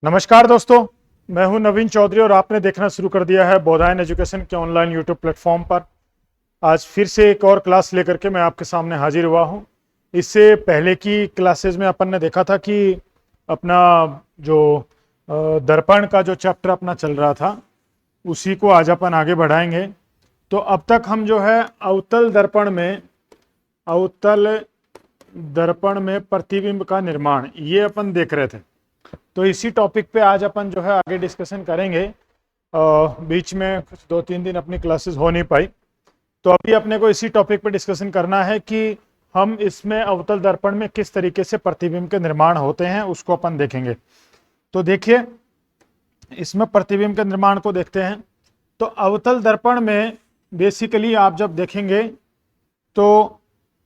नमस्कार दोस्तों, मैं हूं नवीन चौधरी और आपने देखना शुरू कर दिया है बोधायन एजुकेशन के ऑनलाइन यूट्यूब प्लेटफॉर्म पर। आज फिर से एक और क्लास लेकर के मैं आपके सामने हाजिर हुआ हूं। इससे पहले की क्लासेस में अपन ने देखा था कि अपना जो दर्पण का जो चैप्टर अपना चल रहा था उसी को आज अपन आगे बढ़ाएंगे। तो अब तक हम जो है अवतल दर्पण में प्रतिबिंब का निर्माण ये अपन देख रहे थे। तो इसी टॉपिक पे आज अपन जो है आगे डिस्कशन करेंगे। बीच में कुछ 2-3 दिन अपनी क्लासेस हो नहीं पाई, तो अभी अपने को इसी टॉपिक पे डिस्कशन करना है कि हम इसमें अवतल दर्पण में किस तरीके से प्रतिबिंब के निर्माण होते हैं उसको अपन देखेंगे। तो देखिए, इसमें प्रतिबिंब के निर्माण को देखते हैं। तो अवतल दर्पण में बेसिकली आप जब देखेंगे तो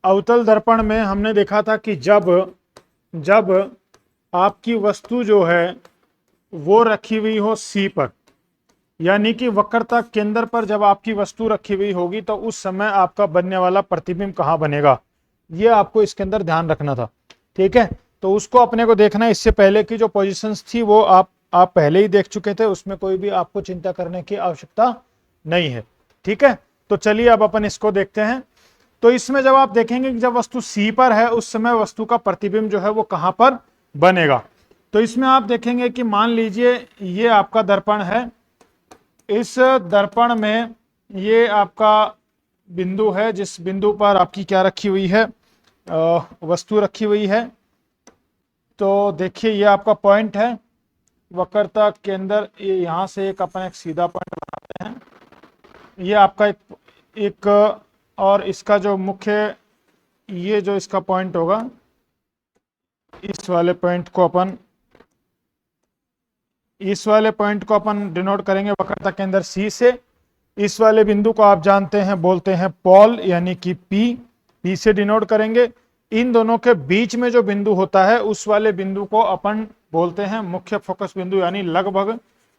अवतल दर्पण में हमने देखा था कि जब आपकी वस्तु जो है वो रखी हुई हो सी पर, यानी कि वक्रता केंद्र पर जब आपकी वस्तु रखी हुई होगी तो उस समय आपका बनने वाला प्रतिबिंब कहाँ बनेगा, ये आपको इसके अंदर ध्यान रखना था। ठीक है, तो उसको अपने को देखना है। इससे पहले की जो पोजीशंस थी वो आप पहले ही देख चुके थे, उसमें कोई भी आपको चिंता करने की आवश्यकता नहीं है। ठीक है, तो चलिए अब अपन इसको देखते हैं। तो इसमें जब आप देखेंगे कि जब वस्तु सी पर है उस समय वस्तु का प्रतिबिंब जो है वो कहां पर बनेगा। तो इसमें आप देखेंगे कि मान लीजिए ये आपका दर्पण है, इस दर्पण में ये आपका बिंदु है जिस बिंदु पर आपकी क्या रखी हुई है, वस्तु रखी हुई है। तो देखिए ये आपका पॉइंट है, वक्रता के अंदर ये यहां से एक अपन एक सीधा पॉइंट बनाते हैं। ये आपका एक और इसका जो मुख्य ये जो इसका पॉइंट होगा, इस वाले पॉइंट को अपन डिनोट करेंगे वक्रता के अंदर सी से। इस वाले बिंदु को आप जानते हैं बोलते हैं पॉल, यानी कि पी से डिनोट करेंगे। इन दोनों के बीच में जो बिंदु होता है उस वाले बिंदु को अपन बोलते हैं मुख्य फोकस बिंदु, यानी लगभग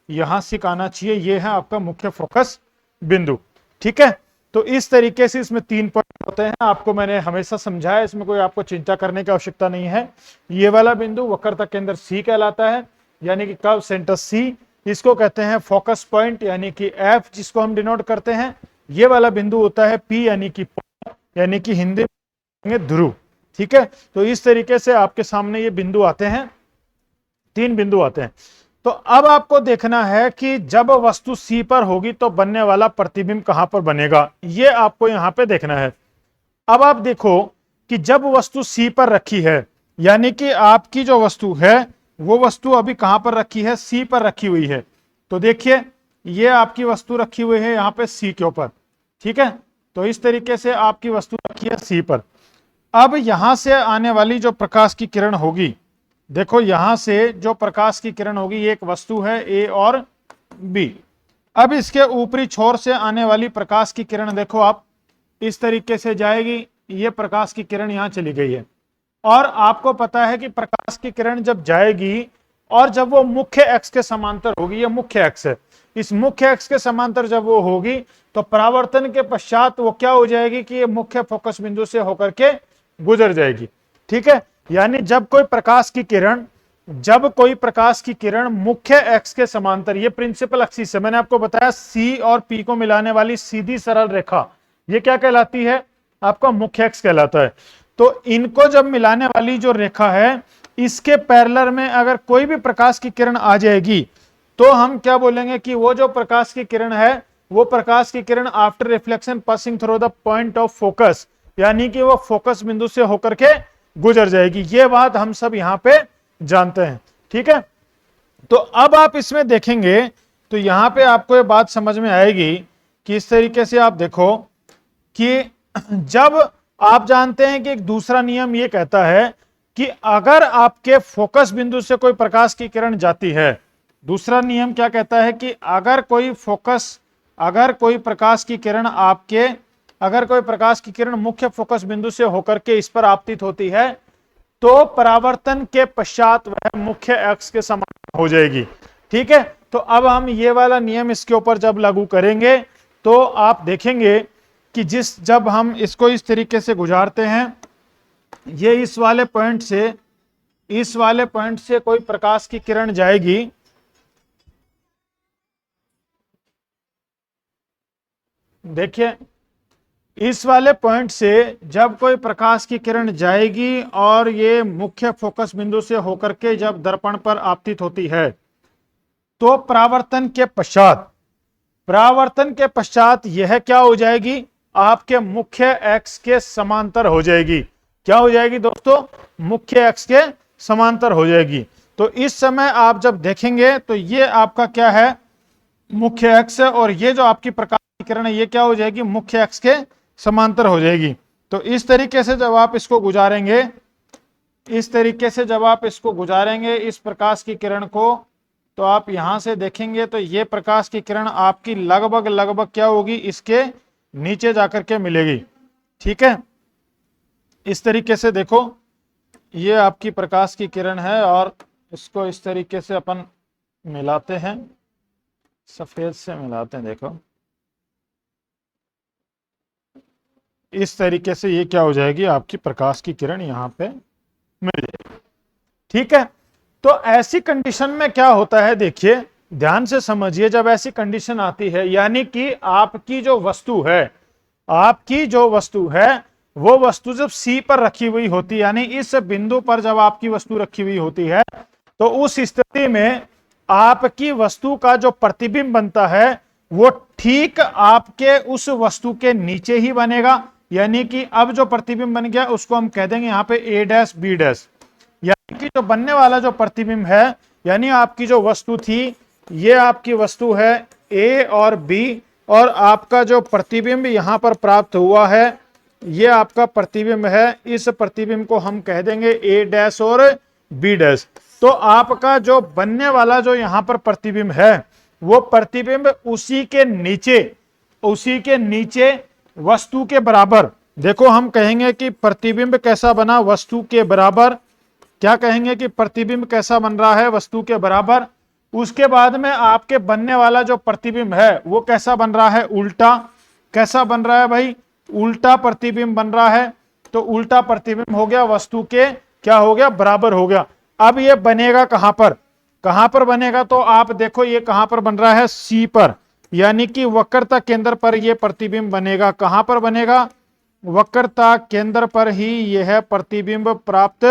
यहां से आना चाहिए, ये है आपका मुख्य फोकस बिंदु। ठीक है, तो इस तरीके से इसमें 3 पॉइंट होते हैं, आपको मैंने हमेशा समझाया, इसमें कोई आपको चिंता करने की आवश्यकता नहीं है। ये वाला बिंदु वक्रता के अंदर सी कहलाता है, यानी कि कर्व सेंटर सी। इसको कहते हैं फोकस पॉइंट, यानी कि एफ जिसको हम डिनोट करते हैं। ये वाला बिंदु होता है पी, यानी कि हिंदी में ध्रुव। ठीक है, तो इस तरीके से आपके सामने ये बिंदु आते हैं, 3 बिंदु आते हैं। तो अब आपको देखना है कि जब वस्तु सी पर होगी तो बनने वाला प्रतिबिंब कहां पर बनेगा, ये आपको यहां पे देखना है। अब आप देखो कि जब वस्तु सी पर रखी है, यानी कि आपकी जो वस्तु है वो वस्तु अभी कहां पर रखी है, सी पर रखी हुई है। तो देखिए ये आपकी वस्तु रखी हुई है यहां पे सी के ऊपर। ठीक है, तो इस तरीके से आपकी वस्तु रखी है सी पर। अब यहां से आने वाली जो प्रकाश की किरण होगी, देखो यहां से जो प्रकाश की किरण होगी, ये एक वस्तु है ए और बी। अब इसके ऊपरी छोर से आने वाली प्रकाश की किरण देखो आप इस तरीके से जाएगी, ये प्रकाश की किरण यहां चली गई है। और आपको पता है कि प्रकाश की किरण जब जाएगी और जब वो मुख्य एक्स के समांतर होगी, ये मुख्य एक्स है, इस मुख्य एक्स के समांतर जब वो होगी तो परावर्तन के पश्चात वो क्या हो जाएगी कि ये मुख्य फोकस बिंदु से होकर के गुजर जाएगी। ठीक है, यानी जब कोई प्रकाश की किरण मुख्य एक्स के समांतर, ये प्रिंसिपल एक्सिस है, मैंने आपको बताया सी और पी को मिलाने वाली सीधी सरल रेखा ये क्या कहलाती है, आपका मुख्य एक्स कहलाता है। तो इनको जब मिलाने वाली जो रेखा है इसके पैरेलल में अगर कोई भी प्रकाश की किरण आ जाएगी तो हम क्या बोलेंगे कि वो जो प्रकाश की किरण है वो प्रकाश की किरण after reflection passing through the point of focus, यानी कि वो फोकस बिंदु से होकर के गुजर जाएगी। ये बात हम सब यहां पे जानते हैं। ठीक है, तो अब आप इसमें देखेंगे तो यहां पे आपको ये बात समझ में आएगी कि इस तरीके से आप देखो कि जब आप जानते हैं कि एक दूसरा नियम ये कहता है कि अगर आपके फोकस बिंदु से कोई प्रकाश की किरण जाती है, दूसरा नियम क्या कहता है कि अगर कोई प्रकाश की किरण मुख्य फोकस बिंदु से होकर के इस पर आपतित होती है तो परावर्तन के पश्चात वह मुख्य एक्स के समान हो जाएगी। ठीक है, तो अब हम ये वाला नियम इसके ऊपर जब लागू करेंगे तो आप देखेंगे कि जब हम इसको इस तरीके से गुजारते हैं, ये इस वाले पॉइंट से इस वाले पॉइंट से कोई प्रकाश की किरण जाएगी, देखिए इस वाले पॉइंट से जब कोई प्रकाश की किरण जाएगी और ये मुख्य फोकस बिंदु से होकर के जब दर्पण पर आपतित होती है, तो परावर्तन के पश्चात यह क्या हो जाएगी, आपके मुख्य एक्स के समांतर हो जाएगी। क्या हो जाएगी दोस्तों, मुख्य एक्स के समांतर हो जाएगी। तो इस समय आप जब देखेंगे तो ये आपका क्या है, मुख्य एक्स है, और ये जो आपकी प्रकाश की किरण है ये क्या हो जाएगी, मुख्य एक्स के समांतर हो जाएगी। तो इस तरीके से जब आप इसको गुजारेंगे, इस प्रकाश की किरण को, तो आप यहां से देखेंगे तो ये प्रकाश की किरण आपकी लगभग क्या होगी, इसके नीचे जाकर के मिलेगी। ठीक है, इस तरीके से देखो ये आपकी प्रकाश की किरण है, और इसको इस तरीके से अपन मिलाते हैं, सफेद से मिलाते हैं। देखो इस तरीके से ये क्या हो जाएगी, आपकी प्रकाश की किरण यहां पे मिल जाएगी। ठीक है, तो ऐसी कंडीशन में क्या होता है, देखिए ध्यान से समझिए, जब ऐसी कंडीशन आती है, यानी कि आपकी जो वस्तु है वो वस्तु जब सी पर रखी हुई होती है, यानी इस बिंदु पर जब आपकी वस्तु रखी हुई होती है, तो उस स्थिति में आपकी वस्तु का जो प्रतिबिंब बनता है वो ठीक आपके उस वस्तु के नीचे ही बनेगा। यानी कि अब जो प्रतिबिंब बन गया उसको हम कह देंगे यहाँ पे ए डैश बी डैश, यानी कि जो बनने वाला जो प्रतिबिंब है, यानी आपकी जो वस्तु थी, ये आपकी वस्तु है ए और बी, और आपका जो प्रतिबिंब यहां पर प्राप्त हुआ है ये आपका प्रतिबिंब है। इस प्रतिबिंब को हम कह देंगे ए डैश और बी डैश। तो आपका जो बनने वाला जो यहां पर प्रतिबिंब है वो प्रतिबिंब उसी के नीचे वस्तु के बराबर, देखो हम कहेंगे कि प्रतिबिंब कैसा बना, वस्तु के बराबर। क्या कहेंगे कि प्रतिबिंब कैसा बन रहा है, वस्तु के बराबर। उसके बाद में आपके बनने वाला जो प्रतिबिंब है वो कैसा बन रहा है, उल्टा। कैसा बन रहा है भाई, उल्टा प्रतिबिंब बन रहा है। तो उल्टा प्रतिबिंब हो गया, वस्तु के क्या हो गया, बराबर हो गया। अब ये बनेगा कहां पर बनेगा, तो आप देखो ये कहां पर बन रहा है, सी पर, यानी कि वक्रता केंद्र पर यह प्रतिबिंब बनेगा। कहां पर बनेगा, वक्रता केंद्र पर ही यह प्रतिबिंब प्राप्त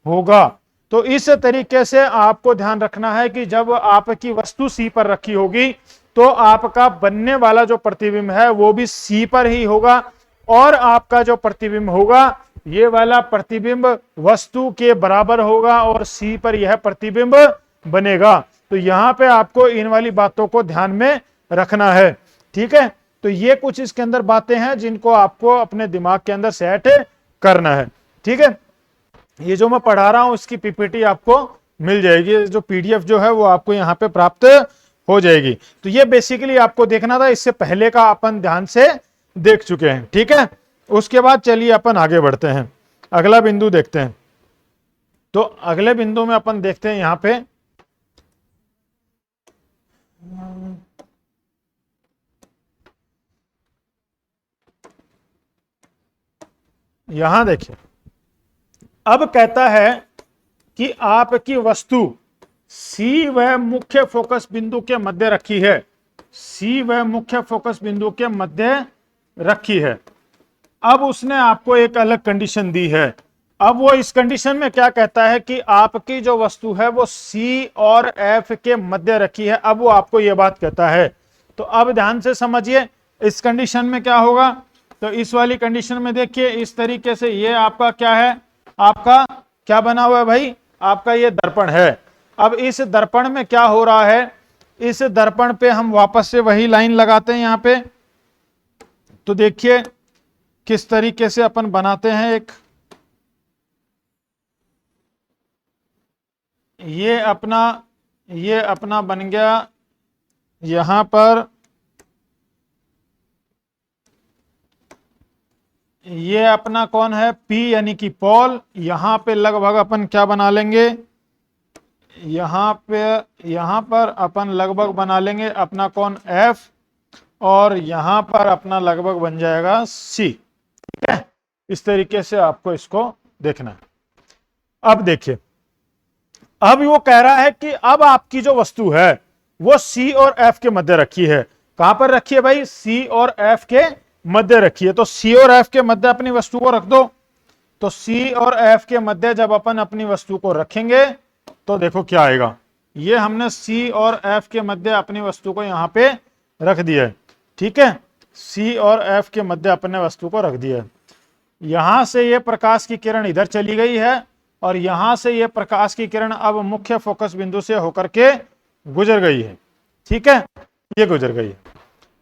होगा। तो इस तरीके से आपको ध्यान रखना है कि जब आपकी वस्तु सी पर रखी होगी तो आपका बनने वाला जो प्रतिबिंब है वो भी सी पर ही होगा, और आपका जो प्रतिबिंब होगा ये वाला प्रतिबिंब वस्तु के बराबर होगा, और सी पर यह प्रतिबिंब बनेगा। तो यहां पे आपको इन वाली बातों को ध्यान में रखना है। ठीक है, तो ये कुछ इसके अंदर बातें हैं जिनको आपको अपने दिमाग के अंदर सेट करना है। ठीक है, ये जो मैं पढ़ा रहा हूं इसकी पीपीटी आपको मिल जाएगी, जो पीडीएफ जो है वो आपको यहाँ पे प्राप्त हो जाएगी। तो ये बेसिकली आपको देखना था, इससे पहले का अपन ध्यान से देख चुके हैं। ठीक है, उसके बाद चलिए अपन आगे बढ़ते हैं, अगला बिंदु देखते हैं। तो अगले बिंदु में अपन देखते हैं यहां पे यहां देखिए, अब कहता है कि आपकी वस्तु सी व मुख्य फोकस बिंदु के मध्य रखी है, सी व मुख्य फोकस बिंदु के मध्य रखी है। अब उसने आपको एक अलग कंडीशन दी है। अब वो इस कंडीशन में क्या कहता है कि आपकी जो वस्तु है वो सी और एफ के मध्य रखी है। अब वो आपको ये बात कहता है, तो अब ध्यान से समझिए इस कंडीशन में क्या होगा। तो इस वाली कंडीशन में देखिए इस तरीके से, ये आपका क्या है, आपका क्या बना हुआ है भाई, आपका ये दर्पण है। अब इस दर्पण में क्या हो रहा है, इस दर्पण पे हम वापस से वही लाइन लगाते हैं यहां पे। तो देखिए किस तरीके से अपन बनाते हैं एक, ये अपना बन गया यहां पर, ये अपना कौन है, P यानी कि पॉल। यहां पे लगभग अपन क्या बना लेंगे, यहां पर अपन लगभग बना लेंगे अपना कौन, F, और यहां पर अपना लगभग बन जाएगा C। ठीक है, इस तरीके से आपको इसको देखना है। अब देखिए अब वो कह रहा है कि अब आपकी जो वस्तु है वो सी और एफ के मध्य रखी है। कहां पर रखी है भाई? सी और एफ के मध्य रखी है। तो सी और एफ के मध्य अपनी वस्तु को रख दो। तो सी और एफ के मध्य जब अपन अपनी वस्तु को रखेंगे तो देखो क्या आएगा। ये हमने सी और एफ के मध्य अपनी वस्तु को यहां पे रख दिया है। ठीक है, सी और एफ के मध्य अपने वस्तु को रख दिया है। यहां से ये प्रकाश की किरण इधर चली गई है और यहां से ये प्रकाश की किरण अब मुख्य फोकस बिंदु से होकर के गुजर गई है। ठीक है, ये गुजर गई है।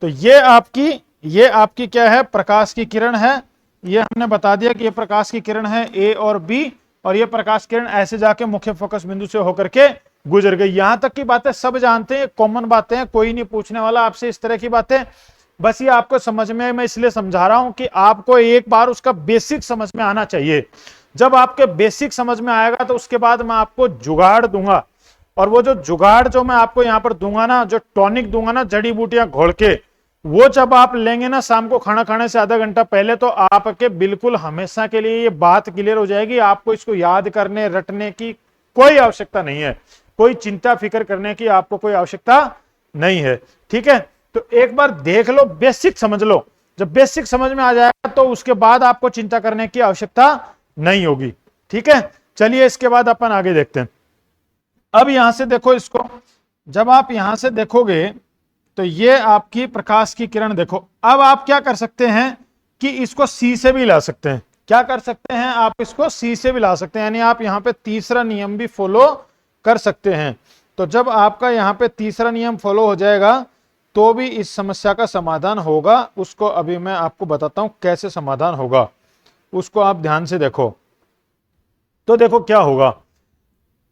तो ये आपकी क्या है? प्रकाश की किरण है। ये हमने बता दिया कि ये प्रकाश की किरण है ए और बी, और ये प्रकाश किरण ऐसे जाके मुख्य फोकस बिंदु से होकर के गुजर गई। यहां तक की बातें सब जानते हैं, कॉमन बातें हैं, कोई नहीं पूछने वाला आपसे इस तरह की बातें। बस ये आपको समझ में, मैं इसलिए समझा रहा हूं कि आपको एक बार उसका बेसिक समझ में आना चाहिए। जब आपके बेसिक समझ में आएगा तो उसके बाद मैं आपको जुगाड़ दूंगा, और वो जो जुगाड़ जो मैं आपको यहां पर दूंगा ना, जो टॉनिक दूंगा ना जड़ी बूटियां घोल के, वो जब आप लेंगे ना शाम को खाना खाने से आधा घंटा पहले, तो आपके बिल्कुल हमेशा के लिए ये बात क्लियर हो जाएगी। आपको इसको याद करने रटने की कोई आवश्यकता नहीं है, कोई चिंता फिक्र करने की आपको कोई आवश्यकता नहीं है। ठीक है, तो एक बार देख लो, बेसिक समझ लो। जब बेसिक समझ में आ जाएगा तो उसके बाद आपको चिंता करने की आवश्यकता नहीं होगी। ठीक है, चलिए इसके बाद अपन आगे देखते हैं। अब यहां से देखो इसको, जब आप यहां से देखोगे तो ये आपकी प्रकाश की किरण देखो। अब आप क्या कर सकते हैं कि इसको सी से भी ला सकते हैं। क्या कर सकते हैं? आप इसको सी से भी ला सकते हैं, यानी आप यहां पे तीसरा नियम भी फॉलो कर सकते हैं। तो जब आपका यहां पे तीसरा नियम फॉलो हो जाएगा तो भी इस समस्या का समाधान होगा। उसको अभी मैं आपको बताता हूं कैसे समाधान होगा, उसको आप ध्यान से देखो। तो देखो क्या होगा।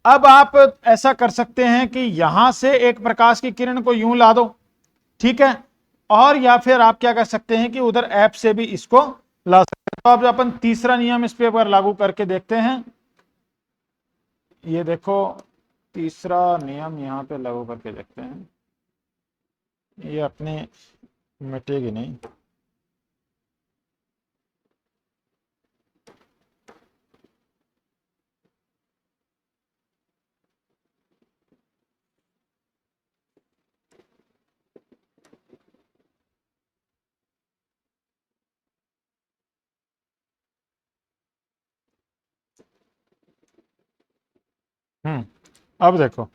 अब आप ऐसा कर सकते हैं कि यहां से एक प्रकाश की किरण को यूं ला दो। ठीक है, और या फिर आप क्या कर सकते हैं कि उधर ऐप से भी इसको ला सकते हैं। तो अब अपन तीसरा नियम इस पे एक बार लागू करके देखते हैं। ये देखो, तीसरा नियम यहां पे लागू करके देखते हैं। ये अपने मिटेगी नहीं। अब देखो,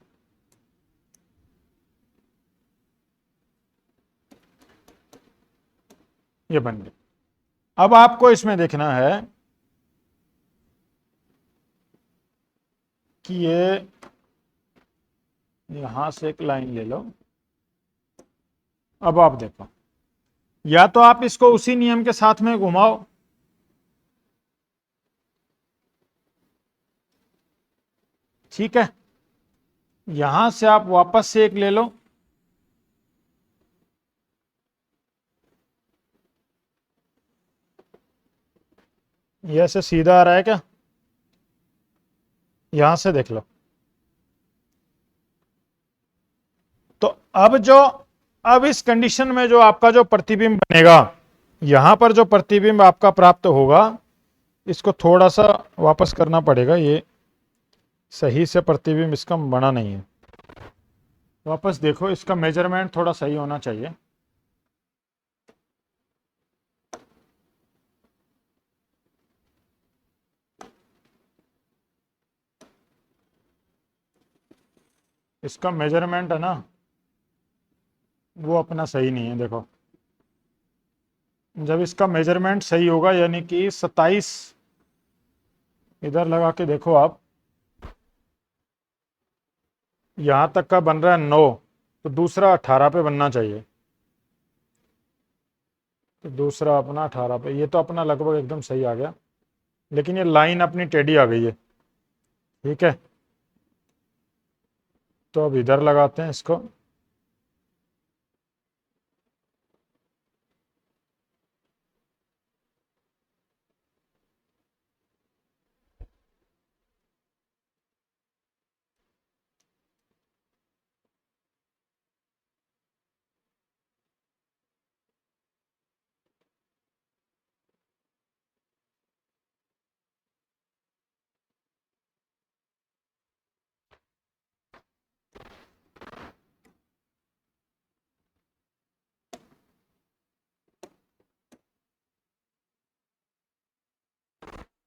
ये बन गया। अब आपको इसमें देखना है कि ये यहां से एक लाइन ले लो। अब आप देखो, या तो आप इसको उसी नियम के साथ में घुमाओ। ठीक है, यहां से आप वापस से एक ले लो। ये ऐसे सीधा आ रहा है क्या? यहां से देख लो। तो अब इस कंडीशन में जो आपका जो प्रतिबिंब बनेगा, यहां पर जो प्रतिबिंब आपका प्राप्त होगा, इसको थोड़ा सा वापस करना पड़ेगा। ये सही से प्रतिबिंब इसका बना नहीं है। वापस देखो, इसका मेजरमेंट थोड़ा सही होना चाहिए। इसका मेजरमेंट है ना, वो अपना सही नहीं है। देखो, जब इसका मेजरमेंट सही होगा, यानी कि 27 इधर लगा के देखो आप, यहां तक का बन रहा है 9, तो दूसरा 18 पे बनना चाहिए। तो दूसरा अपना 18 पे, ये तो अपना लगभग एकदम सही आ गया, लेकिन ये लाइन अपनी टेढ़ी आ गई है। ठीक है, तो अब इधर लगाते हैं इसको।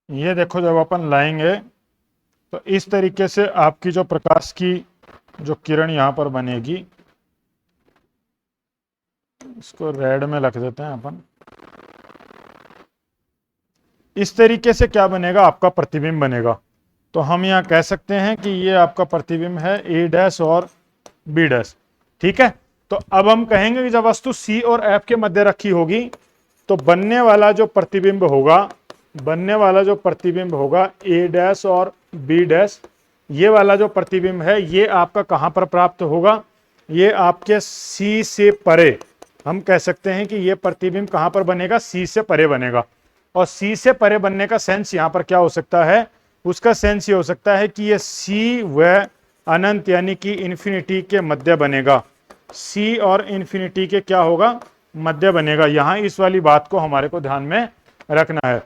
ये देखो जब अपन लाएंगे तो इस तरीके से आपकी जो प्रकाश की जो किरण यहां पर बनेगी, इसको रेड में रख देते हैं अपन। इस तरीके से क्या बनेगा, आपका प्रतिबिंब बनेगा। तो हम यहाँ कह सकते हैं कि ये आपका प्रतिबिंब है ए डैश और बी डैश। ठीक है, तो अब हम कहेंगे कि जब वस्तु सी और एफ के मध्य रखी होगी तो बनने वाला जो प्रतिबिंब होगा, बनने वाला जो प्रतिबिंब होगा ए डैश और बी डैश, ये वाला जो प्रतिबिंब है ये आपका कहां पर प्राप्त होगा, ये आपके सी से परे। हम कह सकते हैं कि ये प्रतिबिंब कहां पर बनेगा, सी से परे बनेगा। और सी से परे बनने का सेंस यहां पर क्या हो सकता है, उसका सेंस ये हो सकता है कि ये सी व अनंत यानी कि इंफिनिटी के मध्य बनेगा। सी और इंफिनिटी के क्या होगा, मध्य बनेगा। यहां इस वाली बात को हमारे को ध्यान में रखना है।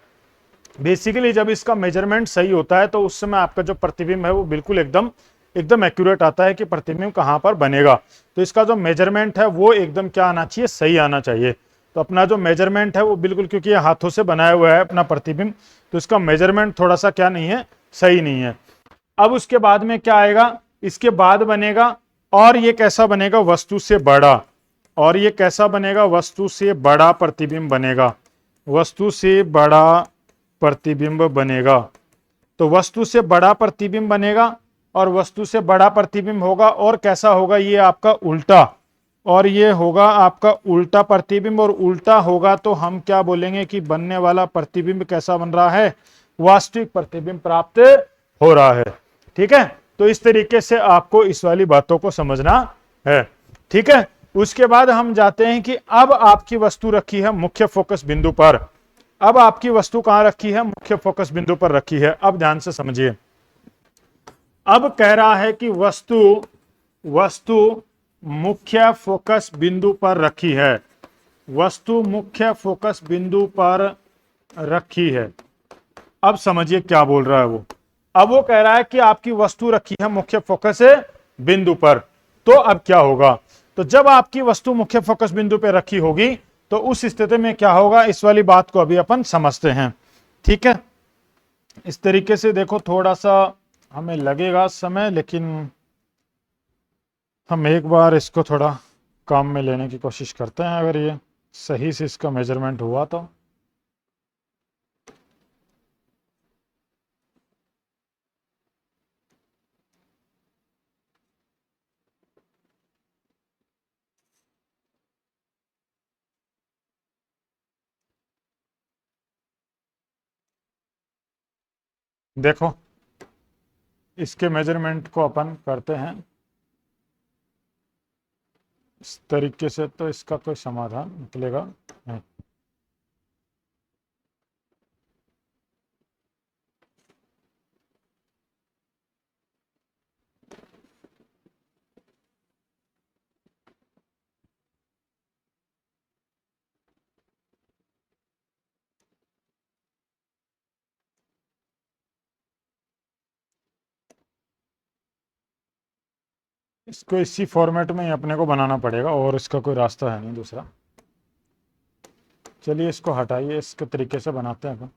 बेसिकली जब इसका मेजरमेंट सही होता है तो उस समय आपका जो प्रतिबिंब है वो बिल्कुल एकदम एकदम एक्यूरेट आता है कि प्रतिबिंब कहां पर बनेगा। तो इसका जो मेजरमेंट है वो एकदम क्या आना चाहिए, सही आना चाहिए। तो अपना जो मेजरमेंट है वो बिल्कुल, क्योंकि ये हाथों से बनाया हुआ है अपना प्रतिबिंब, तो इसका मेजरमेंट थोड़ा सा क्या नहीं है, सही नहीं है। अब उसके बाद में क्या आएगा, इसके बाद बनेगा, और ये कैसा बनेगा, वस्तु से बड़ा। और ये कैसा बनेगा, वस्तु से बड़ा प्रतिबिंब बनेगा। वस्तु से बड़ा प्रतिबिंब बनेगा। तो वस्तु से बड़ा प्रतिबिंब बनेगा, और वस्तु से बड़ा प्रतिबिंब होगा, और कैसा होगा, ये आपका उल्टा, और ये होगा आपका उल्टा प्रतिबिंब। और उल्टा होगा तो हम क्या बोलेंगे कि बनने वाला प्रतिबिंब कैसा बन रहा है, वास्तविक प्रतिबिंब प्राप्त हो रहा है। ठीक है, तो इस तरीके से आपको इस वाली बातों को समझना है। ठीक है, उसके बाद हम जाते हैं कि अब आपकी वस्तु रखी है मुख्य फोकस बिंदु पर। अब आपकी वस्तु कहां रखी है, मुख्य फोकस बिंदु पर रखी है। अब ध्यान से समझिए, अब कह रहा है कि वस्तु वस्तु मुख्य फोकस बिंदु पर रखी है। वस्तु मुख्य फोकस बिंदु पर रखी है। अब समझिए क्या बोल रहा है वो। अब वो कह रहा है कि आपकी वस्तु रखी है मुख्य फोकस बिंदु पर। तो अब क्या होगा, तो जब आपकी वस्तु मुख्य फोकस बिंदु पर रखी होगी तो उस स्थिति में क्या होगा, इस वाली बात को अभी अपन समझते हैं। ठीक है, इस तरीके से देखो, थोड़ा सा हमें लगेगा समय, लेकिन हम एक बार इसको थोड़ा काम में लेने की कोशिश करते हैं, अगर ये सही से इसका मेजरमेंट हुआ तो। देखो, इसके मेजरमेंट को अपन करते हैं इस तरीके से, तो इसका कोई समाधान निकलेगा नहीं। इसको इसी फॉर्मेट में ही अपने को बनाना पड़ेगा, और इसका कोई रास्ता है नहीं दूसरा। चलिए इसको हटाइए, इसके तरीके से बनाते हैं अपन।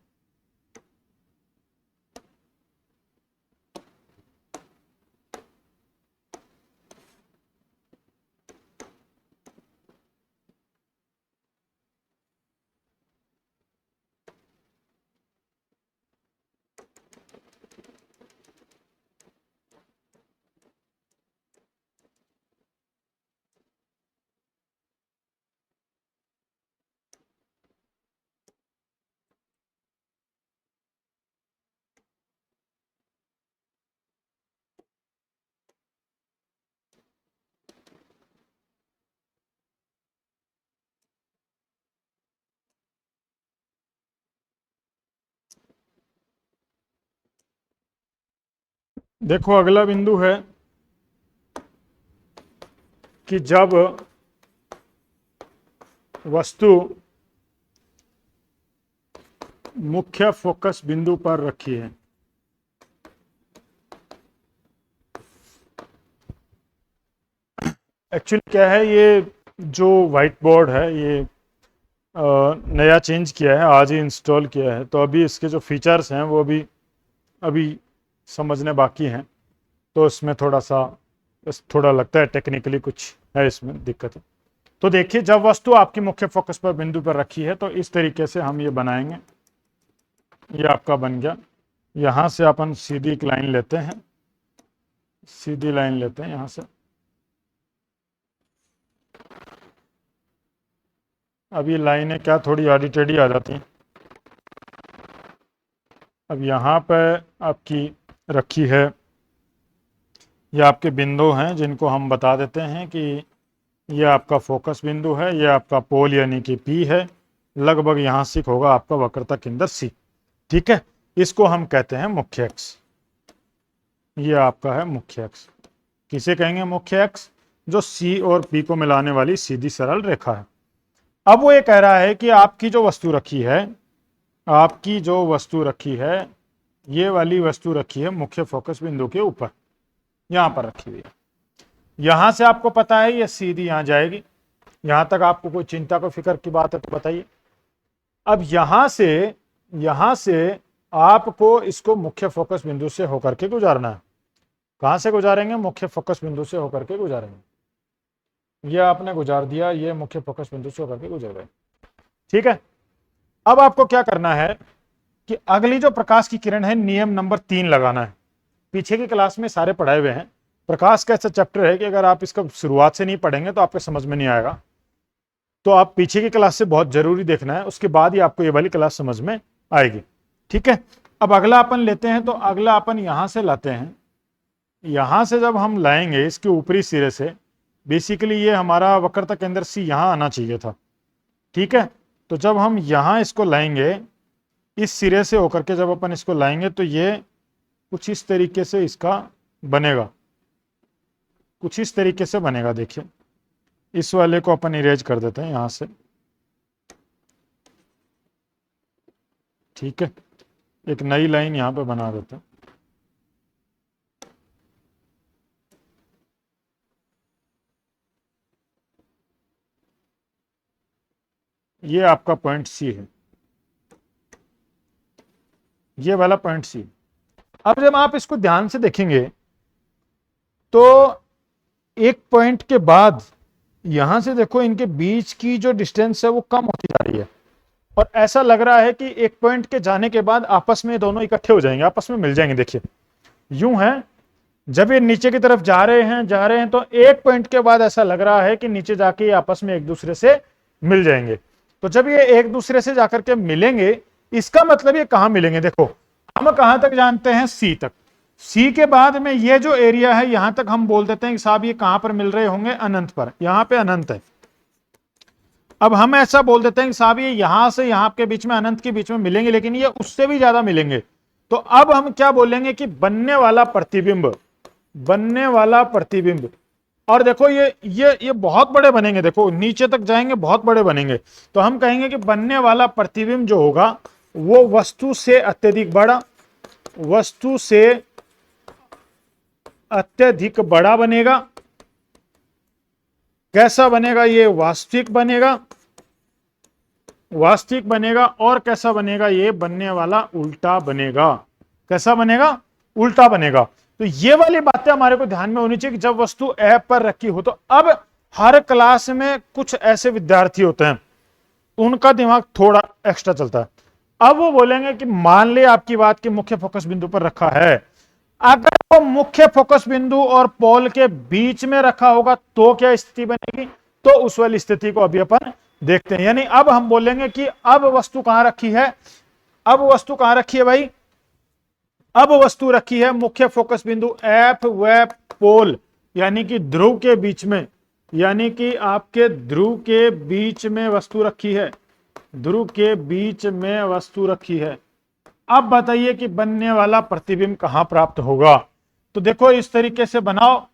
देखो, अगला बिंदु है कि जब वस्तु मुख्य फोकस बिंदु पर रखी है, एक्चुअली क्या है, ये जो व्हाइट बोर्ड है, ये नया चेंज किया है, आज ही इंस्टॉल किया है, तो अभी इसके जो फीचर्स हैं वो भी अभी समझने बाकी हैं। तो इसमें थोड़ा सा थोड़ा लगता है टेक्निकली कुछ है इसमें दिक्कत है। तो देखिए, जब वस्तु आपकी मुख्य फोकस पर बिंदु पर रखी है तो इस तरीके से हम ये बनाएंगे। ये आपका बन गया। यहाँ से अपन सीधी एक लाइन लेते हैं, सीधी लाइन लेते हैं यहाँ से। अब ये लाइनें क्या थोड़ी आड़ी टेढ़ी आ जाती हैं। अब यहाँ पर आपकी रखी है, ये आपके बिंदु हैं जिनको हम बता देते हैं कि ये आपका फोकस बिंदु है, ये आपका पोल यानी कि पी है, लगभग यहाँ से होगा आपका वक्रता केंद्र सी। ठीक है, इसको हम कहते हैं मुख्य अक्ष। ये आपका है मुख्य अक्ष। किसे कहेंगे मुख्य अक्ष? जो सी और पी को मिलाने वाली सीधी सरल रेखा है। अब वो ये कह रहा है कि आपकी जो वस्तु रखी है, आपकी जो वस्तु रखी है, ये वाली वस्तु रखी है मुख्य फोकस बिंदु के ऊपर, यहां पर रखी हुई है। यहां से आपको पता है ये सीधी यहां जाएगी। यहां तक आपको कोई चिंता को फिक्र की बात है तो बताइए। अब यहां से आपको इसको मुख्य फोकस बिंदु से होकर के गुजारना है। कहां से गुजारेंगे? मुख्य फोकस बिंदु से होकर के गुजारेंगे। ये आपने गुजार दिया, ये मुख्य फोकस बिंदु से होकर के गुजर गए। ठीक है, अब आपको क्या करना है कि अगली जो प्रकाश की किरण है, नियम नंबर 3 लगाना है। पीछे की क्लास में सारे पढ़ाए हुए हैं। प्रकाश का ऐसा चैप्टर है कि अगर आप इसका शुरुआत से नहीं पढ़ेंगे तो आपके समझ में नहीं आएगा। तो आप पीछे की क्लास से बहुत जरूरी देखना है, उसके बाद ही आपको ये वाली क्लास समझ में आएगी। ठीक है, अब अगला अपन लेते हैं। तो अगला अपन यहां से लाते हैं। यहां से जब हम लाएंगे इसके ऊपरी सिरे से, बेसिकली ये हमारा वक्रता केंद्र सी यहां आना चाहिए था। ठीक है, तो जब हम यहां इसको लाएंगे, इस सिरे से होकर के जब अपन इसको लाएंगे तो ये कुछ इस तरीके से इसका बनेगा, कुछ इस तरीके से बनेगा। देखिए, इस वाले को अपन इरेज कर देते हैं यहां से। ठीक है, एक नई लाइन यहां पे बना देते हैं। ये आपका पॉइंट सी है, ये वाला पॉइंट सी। अब जब आप इसको ध्यान से देखेंगे तो एक पॉइंट के बाद यहां से देखो, इनके बीच की जो डिस्टेंस है वो कम होती जा रही है, और ऐसा लग रहा है कि एक पॉइंट के जाने के बाद आपस में दोनों इकट्ठे हो जाएंगे, आपस में मिल जाएंगे। देखिए, यूं है, जब ये नीचे की तरफ जा रहे हैं तो एक पॉइंट के बाद ऐसा लग रहा है कि नीचे जाके ये आपस में एक दूसरे से मिल जाएंगे। तो जब ये एक दूसरे से जाकर के मिलेंगे, इसका मतलब ये कहां मिलेंगे? देखो, हम कहां तक जानते हैं? सी तक। सी के बाद में ये जो एरिया है यहां तक हम बोल देते हैं कि साहब ये कहां पर मिल रहे होंगे? अनंत पर। यहां पे अनंत है। अब हम ऐसा बोल देते हैं कि साहब ये यहां से यहां के बीच में, अनंत के बीच में मिलेंगे, लेकिन ये उससे भी ज्यादा मिलेंगे। तो अब हम क्या बोलेंगे कि बनने वाला प्रतिबिंब, बनने वाला प्रतिबिंब। और देखो ये बहुत बड़े बनेंगे। देखो, नीचे तक जाएंगे, बहुत बड़े बनेंगे। तो हम कहेंगे कि बनने वाला प्रतिबिंब जो होगा वो वस्तु से अत्यधिक बड़ा, वस्तु से अत्यधिक बड़ा बनेगा। कैसा बनेगा? ये वास्तविक बनेगा, वास्तविक बनेगा। और कैसा बनेगा? ये बनने वाला उल्टा बनेगा। कैसा बनेगा? उल्टा बनेगा। तो ये वाली बातें हमारे को ध्यान में होनी चाहिए कि जब वस्तु ऐप पर रखी हो। तो अब हर क्लास में कुछ ऐसे विद्यार्थी होते हैं, उनका दिमाग थोड़ा एक्स्ट्रा चलता है। अब वो बोलेंगे कि मान ले आपकी बात के मुख्य फोकस बिंदु पर रखा है, अगर वो मुख्य फोकस बिंदु और पोल के बीच में रखा होगा तो क्या स्थिति बनेगी? तो उस वाली स्थिति को अभी अपन देखते हैं। यानी अब हम बोलेंगे कि अब वस्तु कहां रखी है? अब वस्तु कहां रखी है भाई? अब वस्तु रखी है मुख्य फोकस बिंदु एफ व पोल, यानी कि ध्रुव के बीच में, यानी कि आपके ध्रुव के बीच में वस्तु रखी है, ध्रुव के बीच में वस्तु रखी है। अब बताइए कि बनने वाला प्रतिबिंब कहां प्राप्त होगा? तो देखो, इस तरीके से बनाओ,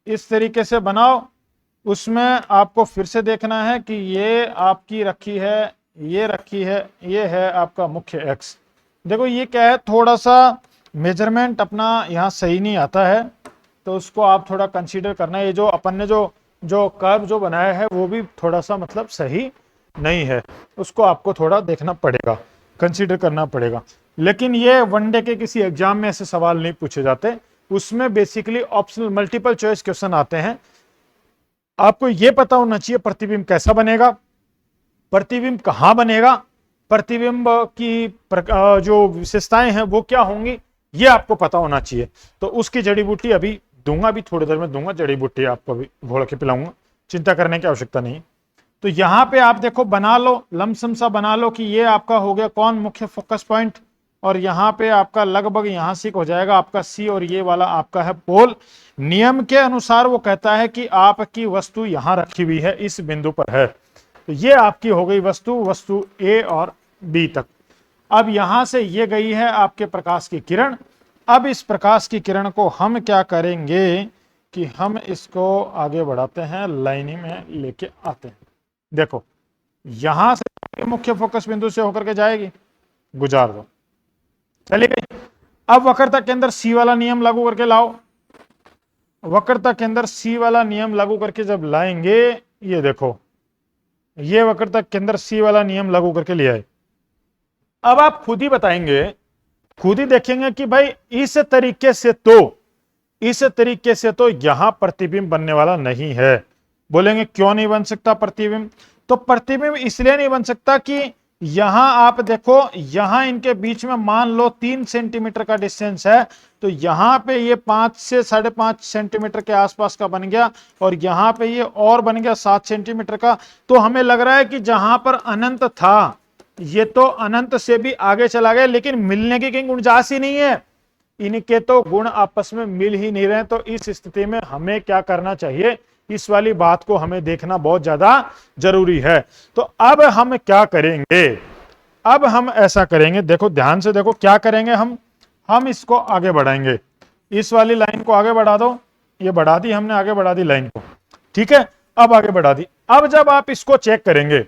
इस तरीके से बनाओ। उसमें आपको फिर से देखना है कि ये आपकी रखी है, ये रखी है, ये है आपका मुख्य एक्स। देखो, ये क्या है, थोड़ा सा मेजरमेंट अपना यहाँ सही नहीं आता है, तो उसको आप थोड़ा कंसीडर करना है। ये जो अपन ने जो कर्व जो बनाया है वो भी थोड़ा सा मतलब सही नहीं है, उसको आपको थोड़ा देखना पड़ेगा, कंसीडर करना पड़ेगा। लेकिन ये वनडे के किसी एग्जाम में ऐसे सवाल नहीं पूछे जाते, उसमें basically optional multiple choice question आते हैं। आपको यह पता होना चाहिए प्रतिबिंब कैसा बनेगा, प्रतिबिंब कहां बनेगा, प्रतिबिंब की जो विशेषताएं हैं वो क्या होंगी, ये आपको पता होना चाहिए। तो उसकी जड़ी बूटी अभी दूंगा, भी थोड़ी देर में दूंगा, जड़ी बूटी आपको अभी घोल के पिलाऊंगा, चिंता करने की आवश्यकता नहीं। तो यहां पे आप देखो बना लो, लमसम सा बना लो कि ये आपका हो गया कौन, मुख्य फोकस पॉइंट, और यहां पे आपका लगभग यहां से हो जाएगा आपका सी, और ये वाला आपका है पोल। नियम के अनुसार वो कहता है कि आपकी वस्तु यहां रखी हुई है, इस बिंदु पर है, तो ये आपकी हो गई वस्तु ए और बी तक। अब यहां से ये गई है आपके प्रकाश की किरण। अब इस प्रकाश की किरण को हम क्या करेंगे कि हम इसको आगे बढ़ाते हैं, लाइन में लेके आते हैं। देखो यहां से मुख्य फोकस बिंदु से होकर के जाएगी, गुजार दो, चली गई। अब वक्रता के अंदर सी वाला नियम लागू करके लाओ, वक्रता के अंदर सी वाला नियम लागू करके जब लाएंगे, ये देखो ये वक्रता के अंदर सी वाला नियम लागू करके ले आए। अब आप खुद ही बताएंगे, खुद ही देखेंगे कि भाई इस तरीके से तो यहां प्रतिबिंब बनने वाला नहीं है। बोलेंगे क्यों नहीं बन सकता प्रतिबिंब, तो प्रतिबिंब इसलिए नहीं बन सकता कि यहां आप देखो, यहां इनके बीच में मान लो 3 सेंटीमीटर का डिस्टेंस है, तो यहां पे ये 5 से 5.5 सेंटीमीटर के आसपास का बन गया, और यहां पे ये और बन गया 7 सेंटीमीटर का। तो हमें लग रहा है कि जहां पर अनंत था ये तो अनंत से भी आगे चला गया, लेकिन मिलने की कहीं गुंजाइश ही नहीं है, इनके तो गुण आपस में मिल ही नहीं रहे। तो इस स्थिति में हमें क्या करना चाहिए, इस वाली बात को हमें देखना बहुत ज्यादा जरूरी है। तो अब हम क्या करेंगे, अब हम ऐसा करेंगे, देखो ध्यान से देखो क्या करेंगे, हम इसको आगे बढ़ाएंगे, इस वाली लाइन को आगे बढ़ा दो, ये बढ़ा दी हमने, आगे बढ़ा दी लाइन को, ठीक है, अब आगे बढ़ा दी। अब जब आप इसको चेक करेंगे,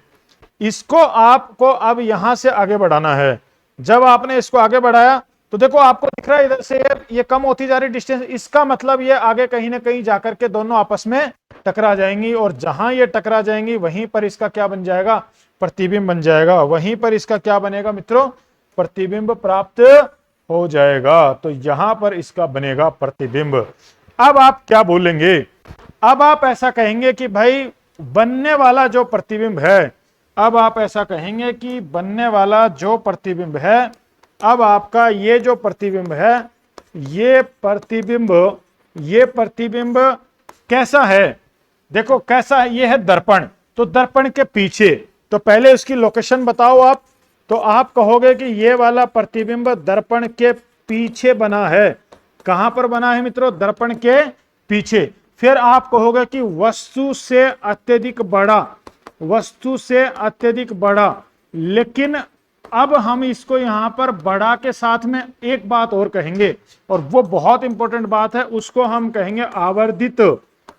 इसको आपको अब यहां से आगे बढ़ाना है। जब आपने इसको आगे बढ़ाया तो देखो आपको दिख रहा है इधर से ये कम होती जा रही डिस्टेंस, इसका मतलब ये आगे कहीं ना कहीं जाकर के दोनों आपस में टकरा जाएंगी, और जहां ये टकरा जाएंगी वहीं पर इसका क्या बन जाएगा, प्रतिबिंब बन जाएगा। वहीं पर इसका क्या बनेगा मित्रों, प्रतिबिंब प्राप्त हो जाएगा। तो यहां पर इसका बनेगा प्रतिबिंब। अब आप क्या बोलेंगे, अब आप ऐसा कहेंगे कि भाई बनने वाला जो प्रतिबिंब है, अब आप ऐसा कहेंगे कि बनने वाला जो प्रतिबिंब है, अब आपका ये जो प्रतिबिंब है, ये प्रतिबिंब कैसा है, देखो कैसा है, ये है दर्पण, तो दर्पण के पीछे, तो पहले उसकी लोकेशन बताओ आप, तो आप कहोगे कि ये वाला प्रतिबिंब दर्पण के पीछे बना है। कहां पर बना है मित्रों, दर्पण के पीछे। फिर आप कहोगे कि वस्तु से अत्यधिक बड़ा, वस्तु से अत्यधिक बड़ा। लेकिन अब हम इसको यहां पर बड़ा के साथ में एक बात और कहेंगे, और वो बहुत इंपॉर्टेंट बात है, उसको हम कहेंगे आवर्धित,